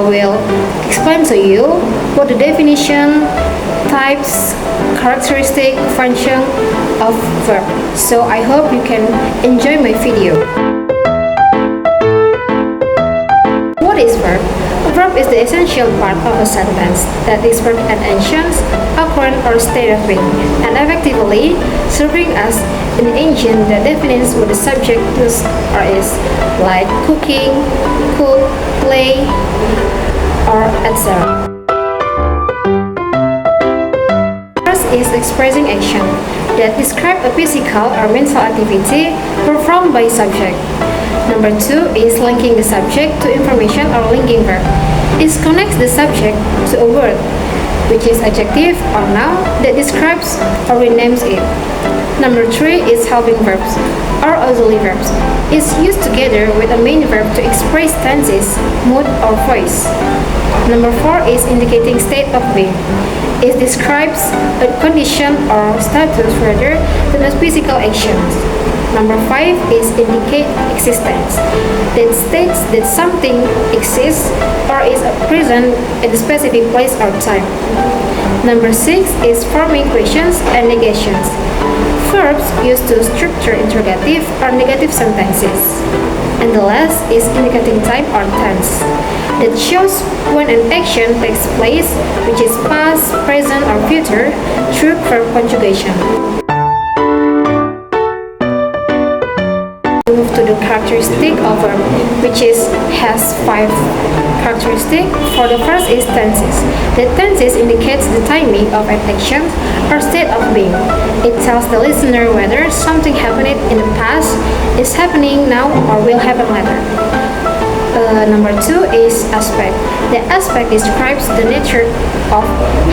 will explain to you what the definition, types, characteristic, function of verb. So I hope you can enjoy my video. What is verb? A verb is the essential part of a sentence that expresses an action, occurrence, or state of being, and effectively serving as an engine that defines what the subject does or is, like cooking, cook, play, or etc. First is expressing action that describe a physical or mental activity performed by subject. Number 2 is linking the subject to information or linking verb. It connects the subject to a word, which is adjective or noun that describes or renames it. Number 3 is helping verbs or auxiliary verbs. It's used together with a main verb to express tenses, mood, or voice. Number 4 is indicating state of being. It describes a condition or status rather than a physical actions. Number 5 is indicate existence. That states that something exists or is present in a specific place or time. Number 6 is forming questions and negations. Verbs used to structure interrogative or negative sentences. And the last is indicating time or tense. That shows when an action takes place, which is past, present, or future, through verb conjugation. Move to the characteristic of verb, which has 5 characteristics. For the first is tenses. The tenses indicates the timing of an action or state of being. It tells the listener whether something happened in the past, is happening now, or will happen later. Number 2 is aspect. The aspect describes the nature of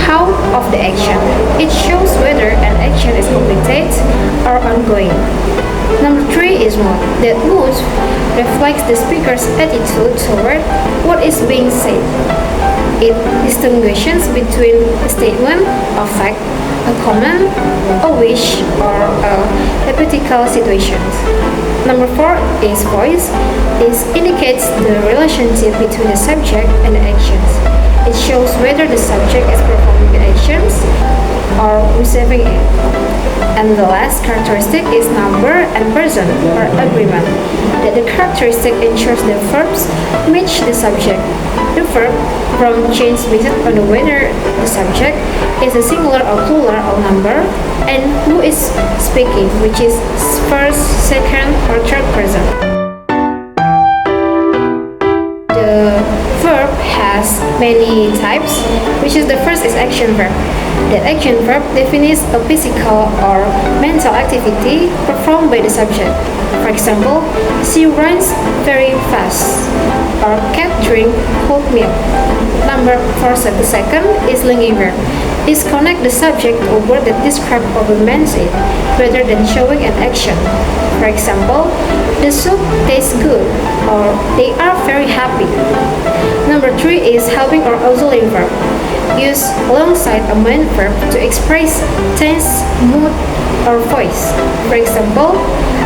how of the action. It shows whether an action is completed or ongoing. Number 3 is mood. That mood reflects the speaker's attitude toward what is being said. It distinguishes between a statement, a fact, a comment, a wish, or a hypothetical situation. Number 4 is voice. This indicates the relationship between the subject and the actions. It shows whether the subject is performing the actions or receiving it. And the last characteristic is number and person or agreement. That the characteristic ensures the verbs match the subject. The verb from change based on whether the subject is a singular or plural or number, and who is speaking, which is first, second, or third person. The verb has many types, which is the first is action verb. The action verb defines a physical or mental activity performed by the subject. For example, she runs very fast, or cat drink cold milk. Number 4, the second is linking verb. It connects the subject to a word that describes or reminds it, rather than showing an action. For example, the soup tastes good, or they are very happy. Number 3 is helping or auxiliary verb. Used alongside a main verb to express tense, mood, or voice. For example,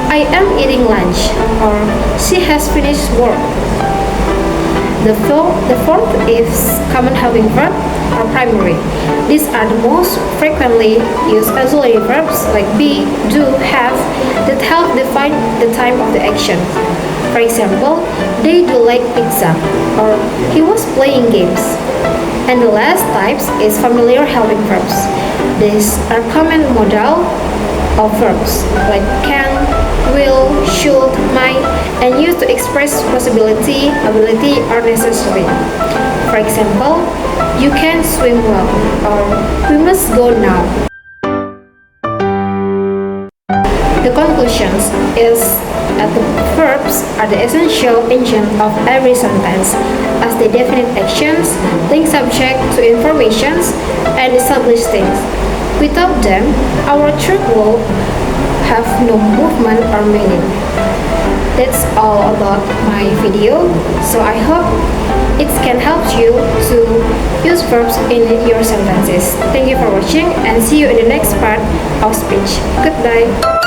I am eating lunch, or she has finished work. The fourth is common helping verb or primary. These are the most frequently used auxiliary verbs like be, do, have that help define the time of the action. For example, they do like pizza, or he was playing games. And the last types is familiar helping verbs. These are common modal of verbs like can, will, should, might, and used to express possibility, ability, or necessary. For example, you can swim well, or we must go now. The conclusions is that the verbs are the essential engine of every sentence, as they define actions, link subject to informations, and establish things. Without them, our truth will have no movement or meaning. That's all about my video, so I hope it can help you to use verbs in your sentences. Thank you for watching and see you in the next part of speech. Goodbye.